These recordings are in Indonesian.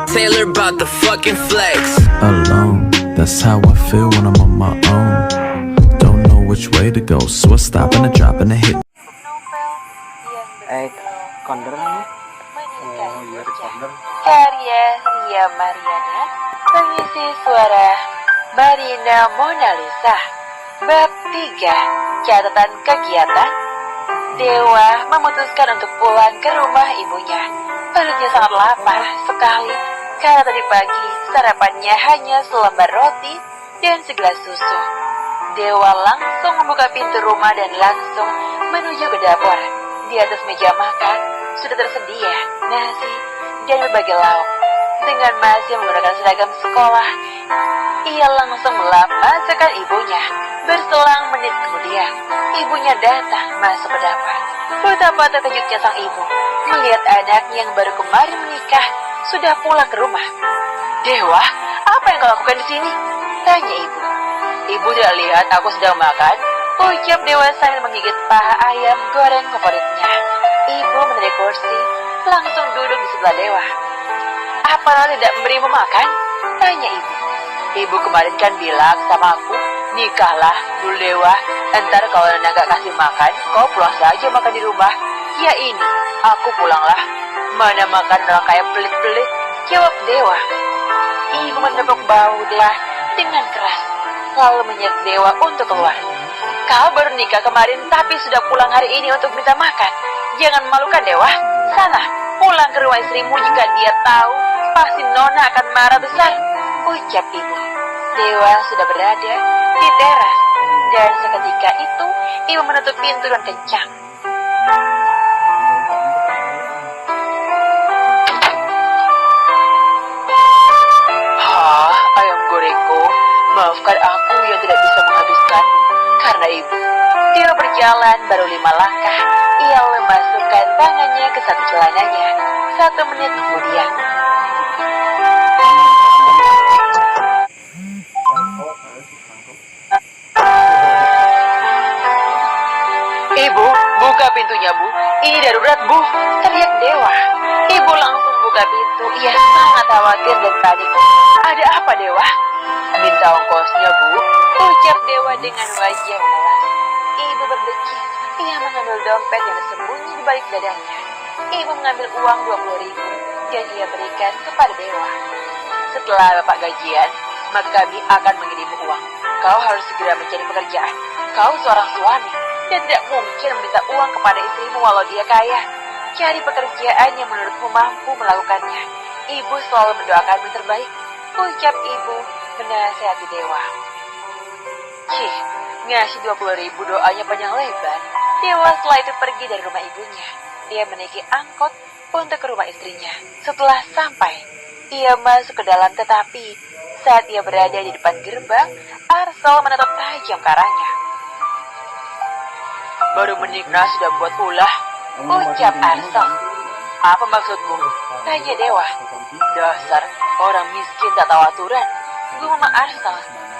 Taylor about the fucking flex. Alone, that's how I feel when I'm on my own. Don't know which way to go, so I stop and I drop and I hit. Konder nih. Oh iya, recorder. Karya Ria Mariana, pengisi suara Marina Mona Lisa. Bab 3, catatan kegiatan. Dewa memutuskan untuk pulang ke rumah ibunya. Perutnya sangat lapar sekali karena tadi pagi sarapannya hanya selembar roti dan segelas susu. Dewa langsung membuka pintu rumah dan langsung menuju ke dapur. Di atas meja makan sudah tersedia nasi dan berbagai lauk. Dengan masih menggunakan seragam sekolah, ia langsung melap masakan ibunya. Berselang menit kemudian, ibunya datang masuk ke dapur. Betapa terkejutnya sang ibu melihat anaknya yang baru kemarin menikah sudah pulang ke rumah. "Dewa, apa yang kau lakukan di sini?" tanya ibu. "Ibu tidak lihat aku sedang makan?" ucap Dewa sambil menggigit paha ayam goreng favoritnya. Ibu menarik kursi, langsung duduk di sebelah Dewa. "Apa Nona tidak memberimu makan?" tanya ibu. "Ibu kemarin kan bilang sama aku, nikahlah dulu Dewa, entar kalau Nona gak kasih makan, kau pulang saja makan di rumah." "Ya ini, aku pulanglah. Mana makan orang kayak pelit-pelit," jawab Dewa. Ibu menepuk bahu Dewa dengan keras, lalu menyeret Dewa untuk keluar. "Kau baru nikah kemarin tapi sudah pulang hari ini untuk minta makan. Jangan memalukan Dewa. Sana, pulang ke rumah istrimu, jika dia tahu pasti Nona akan marah besar," ucap ibu. Dewa sudah berada di teras dan seketika itu ibu menutup pintu dengan kencang. "Ayam gorengku, maafkan aku yang tidak bisa menghabiskan karena ibu." Dia berjalan baru 5 langkah. Ia memasukkan tangannya ke satu celananya. 1 menit kemudian, "Ibu, buka pintunya, Bu. Ini darurat, Bu," teriak Dewa. Ibu langsung buka pintu. Ia sangat khawatir dan panik. "Ada apa, Dewa?" "Minta ongkosnya, Bu," ucap Dewa dengan wajah memelas. Ibu berdekis. Ia mengambil dompet yang tersembunyi di balik dadanya. Ibu mengambil uang 20.000 dan ia berikan kepada Dewa. "Setelah Bapak gajian, maka kami akan mengirim uang. Kau harus segera mencari pekerjaan. Kau seorang suami dan tidak mungkin meminta uang kepada istrimu walau dia kaya. Cari pekerjaan yang menurutmu mampu melakukannya. Ibu selalu mendoakanmu yang terbaik," ucap ibu menasihati Dewa. Cih, ngasih 20.000 doanya panjang lebar. Dewa setelah itu pergi dari rumah ibunya. Dia menaiki angkot untuk ke rumah istrinya. Setelah sampai, ia masuk ke dalam, tetapi saat ia berada di depan gerbang, Arsel menatap tajam ke arahnya. "Baru menikah sudah buat ulah," ucap Arsel. "Apa maksudmu?" tanya Dewa. "Dasar orang miskin tak tahu aturan," gumam Arsel.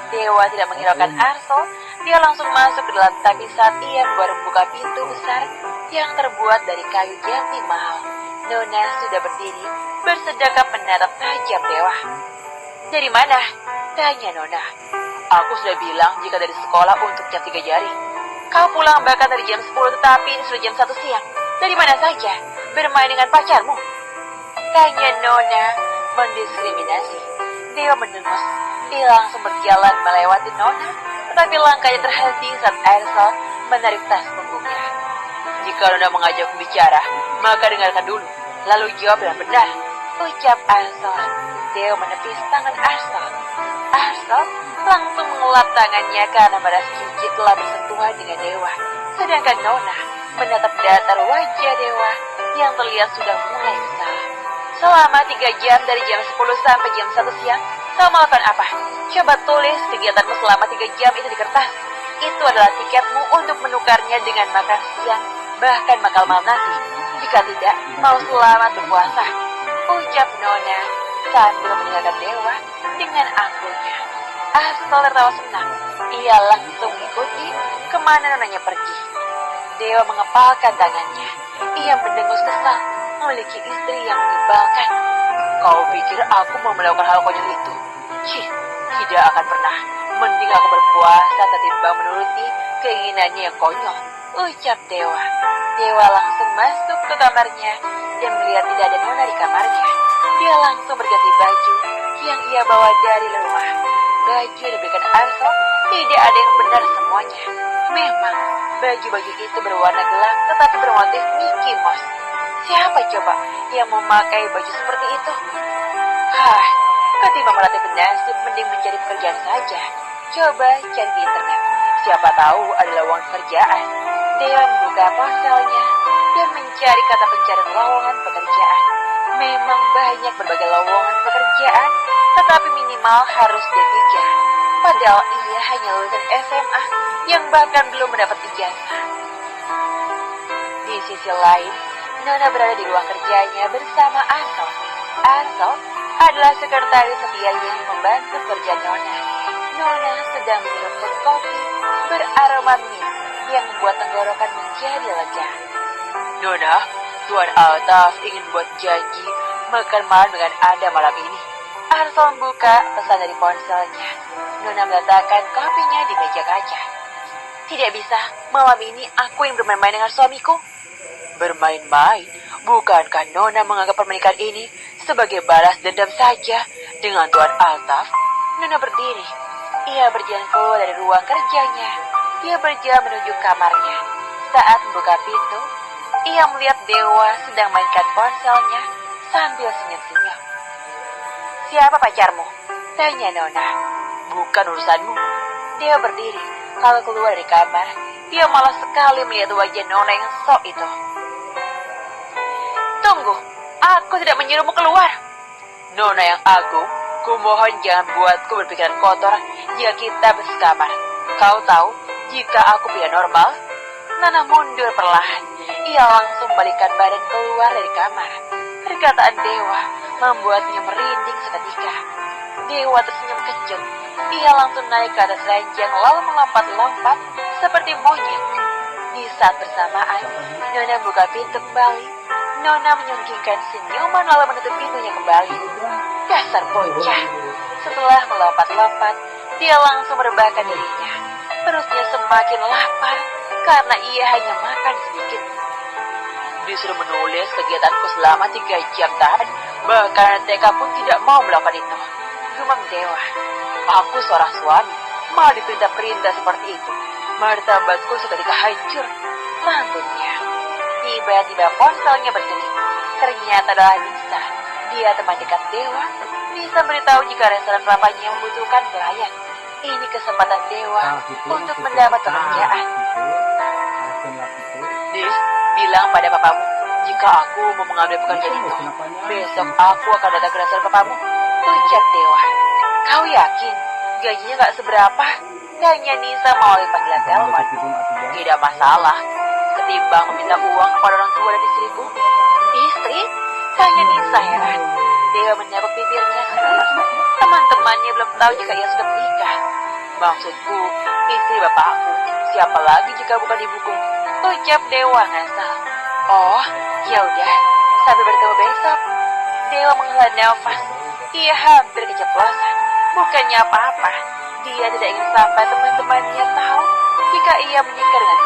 Dewa tidak menghiraukan Arsel. Dia langsung masuk ke dalam, tapi saat ia baru membuka pintu besar yang terbuat dari kayu jati mahal, Nona sudah berdiri bersedekap menatap tajam Dewa. "Dari mana?" tanya Nona. "Aku sudah bilang jika dari sekolah untuk jam 3 jari. Kau pulang bahkan dari jam 10, tetapi ini sudah jam 1 siang. Dari mana saja? Bermain dengan pacarmu?" tanya Nona mendiskriminasi. Dewa mendengus. Dia langsung berjalan melewati Nona, tetapi langkahnya terhenti saat Arsel menarik tas punggungnya. "Jika Nona mengajak bicara, maka dengarkan dulu, lalu jawab dengan benar," ucap Arsel. Dewa menepis tangan Arsel. Arsel langsung mengelap tangannya karena merasa cincin telah bersentuhan dengan Dewa. Sedangkan Nona menatap datar wajah Dewa yang terlihat sudah mulai kesal. "Selama 3 jam dari jam 10 sampai jam 1 siang, kau melakukan apa? Coba tulis kegiatanmu selama 3 jam itu di kertas. Itu adalah tiketmu untuk menukarnya dengan makan siang, bahkan makan malam nanti. Jika tidak, mau selamat berpuasa," ucap Nona sambil meninggalkan Dewa dengan angkuhnya. Arsel tertawa senang. Ia langsung mengikuti kemana Nonanya pergi. Dewa mengepalkan tangannya. Ia mendengus kesal memiliki istri yang menyebalkan. Kau pikir aku mau melakukan hal konyol itu? Tidak akan pernah. Mending aku berpuasa ketimbang menuruti keinginannya yang konyol, ucap Dewa. Dewa langsung masuk ke kamarnya dan melihat tidak ada Nona di kamarnya. Dia langsung berganti baju yang ia bawa dari rumah. Baju yang diberikan Arso tidak ada yang benar semuanya. Memang baju-baju itu berwarna gelap tetapi bermotif Mickey Mouse. Siapa coba yang memakai baju seperti itu? Ketimbang melatih nasib, mending mencari pekerjaan saja. Coba cari di internet. Siapa tahu ada lowongan pekerjaan. Dia membuka ponselnya dan mencari kata pencarian lowongan pekerjaan. Memang banyak berbagai lowongan pekerjaan, tetapi minimal harus D3. Padahal ia hanya lulusan SMA yang bahkan belum mendapat ijazah. Di sisi lain, Nona berada di ruang kerjanya bersama Arso. Arso adalah sekretaris setianya yang membantu kerja Nona. Nona sedang menyeruput kopi beraroma mint yang membuat tenggorokan menjadi lega. Nona, Tuan Altaf ingin buat janji makan malam dengan Anda malam ini. Arso membuka pesan dari ponselnya. Nona meletakkan kopinya di meja kaca. Tidak bisa, malam ini aku yang bermain-main dengan suamiku. Bermain-main? Bukankah Nona menganggap pernikahan ini sebagai balas dendam saja dengan Tuan Altaf? Nona berdiri. Ia berjalan keluar dari ruang kerjanya. Dia berjalan menuju kamarnya. Saat membuka pintu, ia melihat Dewa sedang mainkan ponselnya sambil senyum-senyum. Siapa pacarmu? Tanya Nona. Bukan urusanmu. Dia berdiri. Kalau keluar dari kamar, dia malas sekali melihat wajah Nona yang sok itu. Tunggu, aku tidak menyuruhmu keluar. Nona yang agung, kumohon jangan buatku berpikiran kotor jika kita bersekamar. Kau tahu, jika aku pria normal, Nona mundur perlahan. Ia langsung balikkan badan keluar dari kamar. Perkataan Dewa membuatnya merinding seketika. Dewa tersenyum kecut. Ia langsung naik ke atas ranjang lalu melompat-lompat seperti monyet. Di saat bersamaan, Nona buka pintu kembali. Nona menyunggingkan senyuman lalu menutup pintunya kembali. Dasar bocah. Setelah melompat-lompat, dia langsung merebahkan dirinya. Perutnya semakin lapar karena ia hanya makan sedikit. Disuruh menulis kegiatanku selama 3 jam tahan, bahkan TK pun tidak mau melakukan itu. Gumam Dewa. Aku seorang suami, malah diperintah-perintah seperti itu. Martabatku seketika hancur. Lantunnya. Tiba-tiba ponselnya berdering. Ternyata adalah Nisa. Dia teman dekat Dewa. Nisa beritahu jika restoran bapaknya membutuhkan pelayan. Ini kesempatan Dewa untuk mendapat pekerjaan. Nis, bilang pada papamu, jika aku mau mengambil pekerjaan itu, besok aku akan datang ke restoran papamu. Ucap Dewa. Kau yakin? Gajinya gak seberapa? Tanya Nisa melalui panggilan telepon. Tidak masalah. Ketimbang meminta uang kepada orang tua dan istriku. Istri? Tanya Nisa heran. Dewa menyapuk bibirnya sedih. Teman-temannya belum tahu jika ia sudah menikah. Maksudku, istri bapakku. Siapa lagi jika bukan ibuku? Ucap Dewa ngasal. Oh, ya udah. Sampai bertemu besok. Dewa menghela nafas. Ia hampir keceplosan. Bukannya apa-apa. Dia tidak ingin sampai teman-temannya tahu jika ia menikah dengan